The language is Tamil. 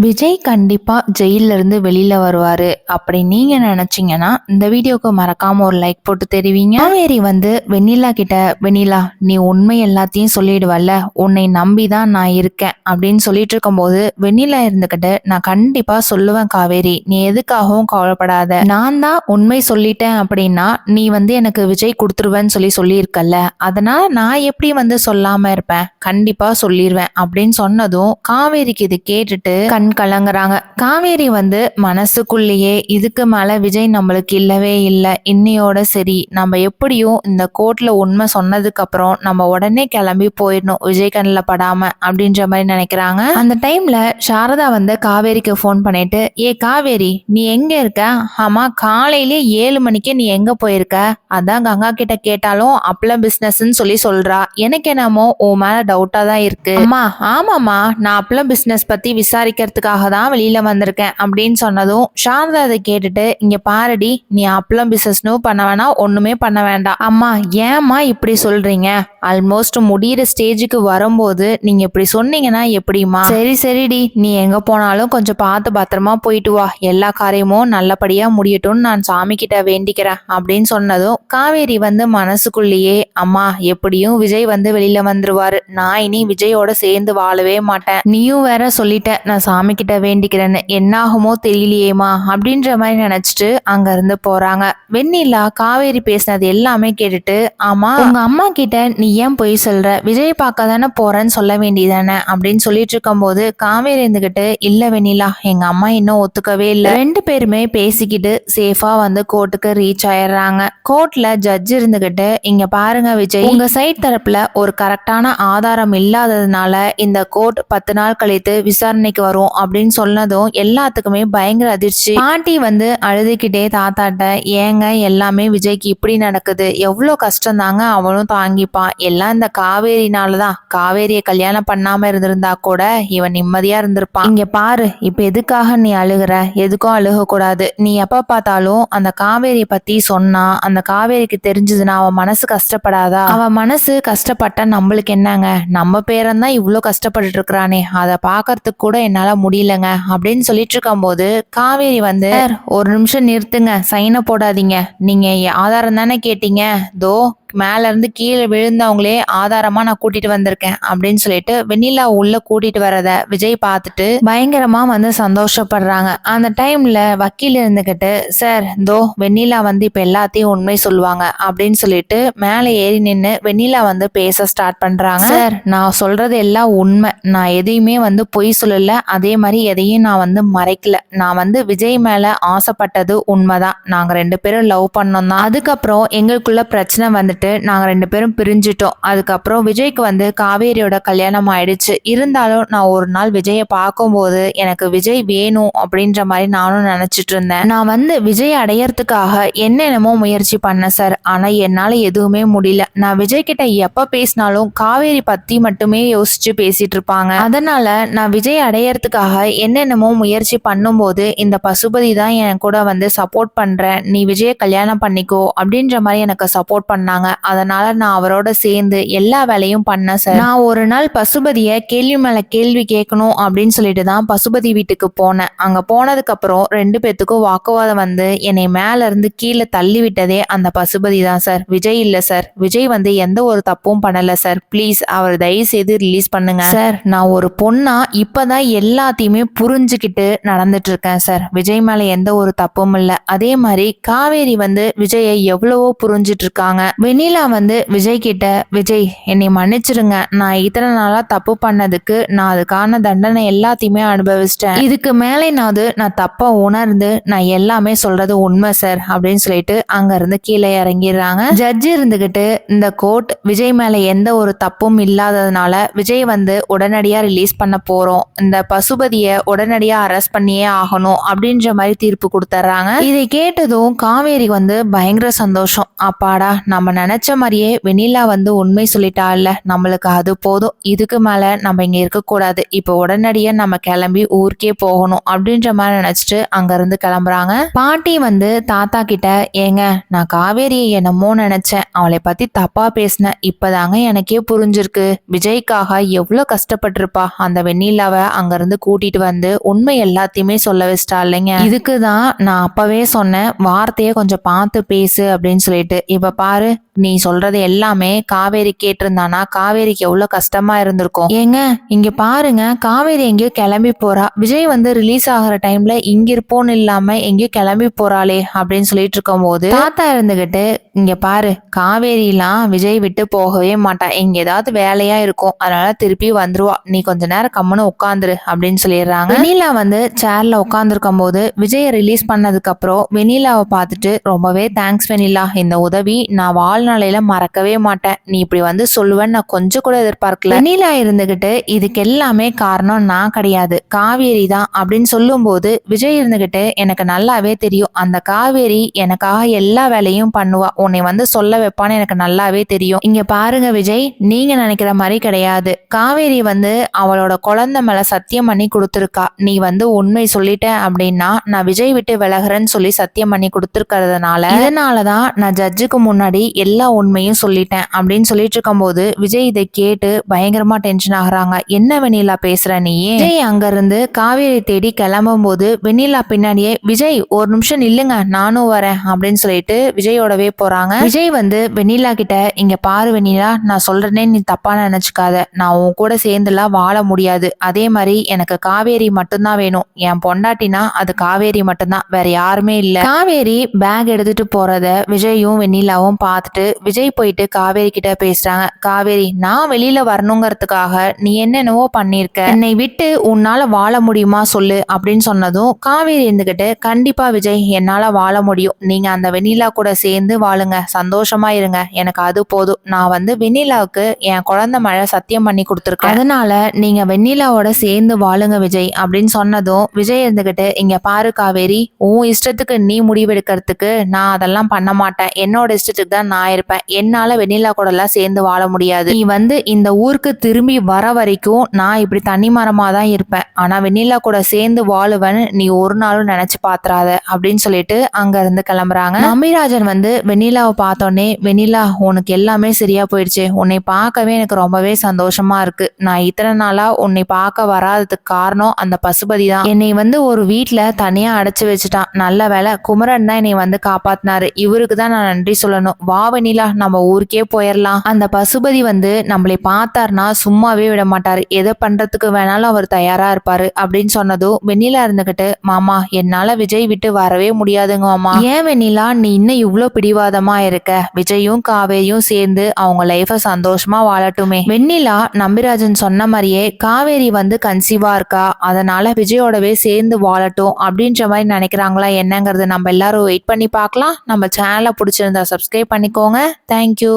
விஜய் கண்டிப்பா ஜெயில்ல இருந்து வெளியில வருவாரு அப்படி நீங்க நினைச்சீங்கன்னா இந்த வீடியோக்கு மறக்காம ஒரு லைக் போட்டு தெரிவிங்க. காவேரி வந்து வெண்ணிலா கிட்ட, வெண்ணிலா நீ உண்மை எல்லாத்தையும் சொல்லிடுவல்ல, உன்னை நம்பிதான் நான் இருக்கேன் அப்படின்னு சொல்லிட்டு இருக்கும்போது வெண்ணிலா இருந்துகிட்டு, நான் கண்டிப்பா சொல்லுவேன் காவேரி, நீ எதுக்காகவும் கவலைப்படாத, நான் தான் உண்மை சொல்லிட்டேன் அப்படின்னா நீ வந்து எனக்கு விஜய் கொடுத்துருவேன்னு சொல்லியிருக்கல்ல, அதனால நான் எப்படி வந்து சொல்லாம இருப்பேன், கண்டிப்பா சொல்லிடுவேன் அப்படின்னு சொன்னதும் காவேரிக்கு இது கேட்டுட்டு கலங்குறாங்க. காவேரி வந்து மனசுக்குள்ளேயே இதுக்கு மேல விஜய் நம்மளுக்கு இல்லவே இல்லை, இன்னையோட சரி, நம்ம எப்படியும் இந்த கோர்ட்ல உண்மை சொன்னதுக்கு அப்புறம் நம்ம உடனே கிளம்பி போயிடணும் விஜய் கண்ணில் படாம அப்படின்ற மாதிரி நினைக்கிறாங்க. அந்த டைம்ல சாரதா வந்து காவேரிக்கு ஃபோன் பண்ணிட்டு, ஏ காவேரி நீ எங்க இருக்க, ஆமா காலையிலே 7 மணிக்கு நீ எங்க போயிருக்க, அதான் கங்கா கிட்ட கேட்டாலும் அப்பளம் பிசினஸ்ன்னு சொல்றா, எனக்கு என்னமோ உன் மேல டவுட்டா தான் இருக்கு. அம்மா ஆமாம்மா, நான் அப்பளம் பிசினஸ் பத்தி விசாரிக்கிறதுக்காக தான் வெளியில வந்திருக்கேன் அப்படின்னு சொன்னதும் சாரதா அதை கேட்டுட்டு, இங்க பாருடி, நீ அப்பளம் பிசினஸ்னும் பண்ண வேணாம், ஒண்ணுமே பண்ண வேண்டாம். அம்மா ஏம்மா இப்படி சொல்றீங்க, ஆல்மோஸ்ட் முடியிற ஸ்டேஜுக்கு வரும்போது நீங்க இப்படி சொன்னீங்கன்னா எப்படிமா? சரி சரிடி, நீ எங்க போனாலும் கொஞ்சம் பார்த்து பத்திரமா போயிட்டு வா, எல்லா காரியமும் நல்லபடியா முடியட்டும்னு நான் சாமி கிட்ட வேண்டிக்கிறேன் அப்படின்னு சொன்னதும் காவேரி வந்து மனசுக்குள்ளேயே, அம்மா எப்படியும் விஜய் வந்து வெளியில வந்துருவாரு, நான் இனி விஜயோட சேர்ந்து வாழவே மாட்டேன், நீயும் வேற சொல்லிட்ட நான் சாமி கிட்ட வேண்டிக்கிறேன்னு, என்ன ஆகுமோ தெரியலையேமா அப்படின்ற மாதிரி நினைச்சிட்டு அங்க இருந்து போறாங்க. வெண்ணிலா காவேரி பேசினது எல்லாமே கேட்டுட்டு, ஆமா உங்க அம்மா கிட்ட நீ ஏன் போய் சொல்ற, விஜய் பார்க்க தானே போறேன்னு சொல்ல வேண்டியதானே அப்படின்னு சொல்லிட்டு இருக்கும் போது காவேரி இருந்துகிட்டு, இல்ல வெண்ணிலா எங்க அம்மா இன்னும் ஒத்துக்கவே இல்லை. ரெண்டு பேருமே பேசிக்கிட்டு சேஃபா வந்து கோர்ட்டுக்கு ரீச் ஆயிடுறாங்க. கோர்ட்ல ஜட்ஜ் இருந்துகிட்டு, இங்க பாருங்க விஜய், உங்க சைட் தரப்புல ஒரு கரெக்டான ஆதாரம் இல்லாததுனால இந்த கோர்ட் 10 நாள் கழித்து விசாரணைக்கு வரும் அப்படின்னு சொன்னதும் எல்லாத்துக்குமே பயங்கர அதிர்ச்சி. பாட்டி வந்து அழுதுகிட்டே தாத்தாட்ட, ஏங்க எல்லாமே விஜய்க்கு இப்படி நடக்குது, எவ்வளவு கஷ்டம் தாங்க அவனும் தாங்கிப்பான், எல்லாம் இந்த காவேரினாலதான், காவேரியை கல்யாணம் பண்ணாம இருந்திருந்தா கூட இவன் நிம்மதியா இருந்திருப்பான், இங்க பாரு இப்ப எதுக்காக நீ அழுகுற, எதுக்கும் அழுக கூடாது, நீ எப்ப பார்த்தாலும் அந்த காவேரியை பத்தி சொன்னா அந்த காவேரிக்கு தெரிஞ்சதுன்னா அவன் மனசு கஷ்டப்படாதா, அவன் மனசு கஷ்டப்பட்ட நம்மளுக்கு என்னங்க, நம்ம பேரன் தான் இவ்வளவு கஷ்டப்பட்டு இருக்கிறானே, அதை பாக்கறதுக்கு கூட என்னால முடியலங்க அப்படின்னு சொல்லிட்டு இருக்கும் போது காவேரி வந்து, ஒரு நிமிஷம் நிறுத்துங்க, சைனை போடாதீங்க, நீங்க ஆதாரம் தானே கேட்டீங்க, தோ மேல இருந்து கீழே விழுந்தவங்களே ஆதாரமா நான் கூட்டிட்டு வந்திருக்கேன் அப்படின்னு சொல்லிட்டு வெண்ணிலா உள்ள கூட்டிட்டு வரத விஜய் பார்த்துட்டு பயங்கரமா வந்து சந்தோஷப்படுறாங்க. அந்த டைம்ல வக்கீல் இருந்துகிட்டு, சார் தோ வெண்ணிலா வந்து இப்ப எல்லாத்தையும் உண்மை சொல்லுவாங்க அப்படின்னு சொல்லிட்டு மேலே ஏறி நின்று வெண்ணிலா வந்து பேச ஸ்டார்ட் பண்றாங்க. சார் நான் சொல்றது எல்லாம் உண்மை, நான் எதையுமே வந்து பொய் சொல்லல, அதே மாதிரி எதையும் நான் வந்து மறைக்கல, நான் வந்து விஜய் மேல ஆசைப்பட்டது உண்மைதான், நாங்க 2 பேரும் லவ் பண்ணோம் தான், அதுக்கப்புறம் எங்களுக்குள்ள பிரச்சனை வந்துட்டு நாங்க 2 பேரும் பிரிஞ்சிட்டோம், அதுக்கப்புறம் விஜய்க்கு வந்து காவேரியோட கல்யாணம் ஆயிடுச்சு, இருந்தாலும் நான் ஒரு நாள் விஜயை பார்க்கும்போது எனக்கு விஜய் வேணும் அப்படின்ற மாதிரி நானும் நினைச்சிட்டு இருந்தேன், நான் வந்து விஜய் அடையறதுக்காக என்னென்னமோ முயற்சி பண்ணேன் சார், ஆனா என்னால எதுவுமே முடியல, நான் விஜய் கிட்ட எப்ப பேசினாலும் காவேரி பத்தி மட்டுமே யோசிச்சு பேசிட்டு இருப்பாங்க, அதனால நான் விஜய் அடையறதுக்காக என்னென்னமோ முயற்சி பண்ணும்போது இந்த பசுபதி தான் என் கூட வந்து சப்போர்ட் பண்றேன், நீ விஜய கல்யாணம் பண்ணிக்கோ அப்படின்ற மாதிரி எனக்கு சப்போர்ட் பண்ணாங்க, அதனால நான் அவரோட சேர்ந்து எல்லா வேலையும் பண்ணேன் சார், நான் ஒரு நாள் பசுபதியை கேள்வி மேல கேள்வி கேட்கணும் அப்படின்னு சொல்லிட்டு தான் பசுபதி வீட்டுக்கு போனேன், அங்க போனதுக்கு அப்புறம் 2 பேத்துக்கும் வாக்குவாதம் வந்து என்னை மேல இருந்து கீழே தள்ளி விட்டதே அந்த பசுபதி தான் சார், விஜய் இல்ல சார், விஜய் வந்து எந்த ஒரு தப்பும் பண்ணல சார், ப்ளீஸ் அவர் தயவு செய்து ரிலீஸ் பண்ணுங்க சார், நான் ஒரு பொண்ணா இப்பதான் எல்லாத்தையுமே புரிஞ்சுக்கிட்டு நடந்துட்டு இருக்கேன் சார், விஜய் மேல எந்த ஒரு தப்பும் இல்ல, அதே மாதிரி காவேரி வந்து விஜயை எவ்வளவோ புரிஞ்சிட்டு இருக்காங்க, வெண்ணிலா வந்து விஜய் கிட்ட, விஜய் என்னை மன்னிச்சிருங்க, நான் இத்தனை நாளா தப்பு பண்ணதுக்கு நான் அதுக்கான தண்டனை எல்லாத்தையுமே அனுபவிச்சிட்டேன், இதுக்கு மேலேனாவது நான் தப்பா உணர்ந்து நான் எல்லாமே சொல்றது உண்மை சார் அப்படின்னு சொல்லிட்டு அங்க இருந்து கீழே இறங்கிடுறாங்க. ஜட்ஜி இருந்துகிட்டு, இந்த கோர்ட் விஜய் மேல எந்த ஒரு தப்பும் இல்லாததுனால விஜய் வந்து உடனடியா ரிலீஸ் பண்ண போறோம், இந்த பசுபதியை உடனடியா அரெஸ்ட் பண்ணியே ஆகணும் அப்படின்ற மாதிரி தீர்ப்பு கொடுத்துறாங்க. இதை கேட்டதும் காவேரி வந்து பயங்கர சந்தோஷம், அப்பாடா நம்ம நினைச்ச மாதிரியே வெண்ணிலா வந்து உண்மை சொல்லிட்டாள்ல, நம்மளுக்கு அது போதும். இதுக்கு மேல நம்ம இங்க இருக்கக்கூடாது. இப்போ உடனடியா நம்ம கிளம்பி ஊருக்கே போகணும் அப்படின்ற மாதிரி நினைச்சிட்டு அங்க இருந்து கிளம்புறாங்க. பாட்டி வந்து தாத்தா கிட்ட, ஏங்க நான் காவேரியை என்னமோ நினைச்சேன், அவளை பத்தி தப்பா பேசினேன், இப்பதாங்க எனக்கே புரிஞ்சிருக்கு. விஜய்க்காக எவ்வளவு கஷ்டப்பட்டிருப்பா. அந்த வெண்ணிலாவை அங்க இருந்து கூட்டிட்டு வந்து உண்மை எல்லாத்தையுமே சொல்ல வச்சிட்டா இல்லைங்க. இதுக்குதான் நான் அப்பவே சொன்னேன், வார்த்தைய கொஞ்சம் பார்த்து பேசு அப்படின்னு சொல்லிட்டு. இப்ப பாரு, நீ சொல்றது எல்லாமே காவேரி கேட்டிருந்தானா காவேரிக்கு எவ்வளவு கஷ்டமா இருந்திருக்கும். ஏங்க இங்க பாருங்க, காவேரி எங்கேயோ கிளம்பி போறா. விஜய் வந்து ரிலீஸ் ஆகிற டைம்ல இங்க இருப்போன்னு இல்லாம எங்கேயோ கிளம்பி போறாளே அப்படின்னு சொல்லிட்டு இருக்கும் போது தாத்தா இருந்துகிட்டு, இங்க பாரு, காவேரிலாம் விஜய் விட்டு போகவே மாட்டா. இங்க ஏதாவது வேலையா இருக்கும், அதனால திருப்பி வந்துருவா. நீ கொஞ்ச நேரம் கம்முன்னு உட்காந்துரு அப்படின்னு சொல்லிடுறாங்க. வெண்ணிலா வந்து சேர்ல உட்காந்துருக்கும் போது விஜய் ரிலீஸ் பண்ணதுக்கு அப்புறம் வெண்ணிலாவை பார்த்துட்டு, ரொம்பவே தேங்க்ஸ் வெண்ணிலா, இந்த உதவி நான் வாழ்நாளையில மறக்கவே மாட்டேன். நீ இப்படி வந்து சொல்லுவேன்னு நான் கொஞ்சம் கூட எதிர்பார்க்கல. வெண்ணிலா இருந்துகிட்டு, இதுக்கு எல்லாமே காரணம் நான் கிடையாது, காவேரி தான் அப்படின்னு சொல்லும் போது விஜய் இருந்துகிட்டு, எனக்கு நல்லாவே தெரியும், அந்த காவேரி எனக்காக எல்லா வேலையும் பண்ணுவா, உன்னை வந்து சொல்ல வைப்பான்னு எனக்கு நல்லாவே தெரியும். இங்க பாருங்க விஜய், நீங்க நினைக்கிற மாதிரி கிடையாது. காவேரி வந்து அவளோட குழந்தை மேல சத்தியம் பண்ணி கொடுத்துருக்கா. நீ வந்து உண்மை சொல்லிட்ட அப்படின்னா நான் விஜய் விட்டு விலகுறேன்னு சொல்லி சத்தியம் பண்ணி கொடுத்துருக்கிறதுனால இதனாலதான் நான் ஜட்ஜுக்கு முன்னாடி எல்லா உண்மையும் சொல்லிட்டேன் அப்படின்னு சொல்லிட்டு இருக்கும் போது விஜய் இதை கேட்டு பயங்கரமா டென்ஷன் ஆகுறாங்க. என்ன வெண்ணிலா பேசுற நீ? விஜய் அங்க இருந்து காவேரி தேடி கிளம்பும் போது வெண்ணிலா பின்னாடியே, விஜய் ஒரு நிமிஷம் நில்லுங்க, நானும் வரேன் அப்படின்னு சொல்லிட்டு விஜயோடவே போறாங்க. விஜய் வந்து வெண்ணிலா கிட்ட, இங்க பாரு வெண்ணிலா, நான் சொல்றேனே நீ தப்பா நினைச்சுக்காத, நான் உன் கூட சேர்ந்துலாம் வாழ முடியாது. அதே மாதிரி எனக்கு காவேரி மட்டும்தான் வேணும். என் பொண்டாட்டினா அது காவேரி மட்டும்தான், வேற யாருமே இல்ல. காவேரி பேக் எடுத்துட்டு போறத விஜயும் வெண்ணிலாவும் பார்த்துட்டு விஜய் போயிட்டு காவேரி கிட்ட பேசுறாங்க. காவேரி, நான் வெளியில வரணுங்கிறதுக்காக நீ என்னென்னவோ பண்ணிருக்க, என்னை விட்டு உன்னால வாழ முடியுமா சொல்லு அப்படின்னு சொன்னதும் காவேரி இருந்துகிட்டு, கண்டிப்பா விஜய், என்னால வாழ முடியும். நீங்க அந்த வெண்ணிலா கூட சேர்ந்து வாழுங்க, சந்தோஷமா இருங்க, எனக்கு அது போதும். நான் வந்து வெண்ணிலாவுக்கு என் குழந்தை மழை சத்தியம் பண்ணி கொடுத்துருக்கேன், அதனால நீங்க வெண்ணிலாவோட சேர்ந்து வாழுங்க விஜய் அப்படின்னு சொன்னதும் விஜய் இருந்துகிட்டு, இங்க பாரு காவேரி, உன் இஷ்டத்துக்கு நீ முடிவெடுக்கிறதுக்கு நான் அதெல்லாம் பண்ண மாட்டேன். என்னோட இஷ்டத்துக்கு தான் நான் இருப்பேன். என்னால வெண்ணிலா கூட எல்லாம் சேர்ந்து வாழ முடியாது. நீ வந்து இந்த ஊருக்கு திரும்பி வர வரைக்கும் நான் இப்படி தனி மரமா தான் இருப்பேன். ஆனா வெண்ணிலா கூட சேர்ந்து வாழுவேன்னு நீ ஒரு நாளும் நினைச்சு பாத்துறாத அப்படின்னு சொல்லிட்டு அங்க இருந்து கிளம்புறாங்க. நம்பிராஜன் வந்து வெண்ணிலாவை பார்த்தோன்னே, வெண்ணிலா உனக்கு எல்லாமே சரியா போயிடுச்சு, உன்னை பார்க்கவே எனக்கு ரொம்பவே சந்தோஷமா இருக்கு. நான் இத்தனை நாளா உன்னை பார்க்க வராததுக்கு காரணம் அந்த பசுபதி தான். என்னை வந்து ஒரு வீட்டுல தனியா அடைச்சு வச்சுட்டான். நல்ல வேலை, குமரன் தான் என்னை வந்து காப்பாத்தினாரு. இவருக்கு தான் நான் நன்றி சொல்லணும். வா வெண்ணிலா, நம்ம ஊருக்கே போயிடலாம். அந்த பசுபதி வந்து நம்மளை பார்த்தாருனா சும்மாவே விட மாட்டாரு, எதை பண்றதுக்கு வேணாலும் அவர் தயாரா இருப்பாரு அப்படின்னு சொன்னதும் வெண்ணிலா இருந்துகிட்டு, மாமா என்னால விஜய் விட்டு வரவே முடியாதுங்க மாமா. ஏன் வெண்ணிலா நீ இன்னும் இவ்வளவு பிடிவாதமா இருக்க? விஜயும் காவேரியும் சேர்ந்து அவங்க லைஃப சந்தோஷமா வாழட்டுமே. வெண்ணிலா நம்பிராஜன் சொன்ன மாதிரியே காவேரி வந்து கன்சீவா இருக்கா, அதனால விஜயோடவே சேர்ந்து வாழட்டும் அப்படின்ற மாதிரி நினைக்கிறாங்களா என்னங்கிறது நம்ம எல்லாரும் வெயிட் பண்ணி பார்க்கலாம். நம்ம சேனலை பிடிச்சிருந்தா சப்ஸ்கிரைப் பண்ணிக்கோங்க. தேங்க்யூ.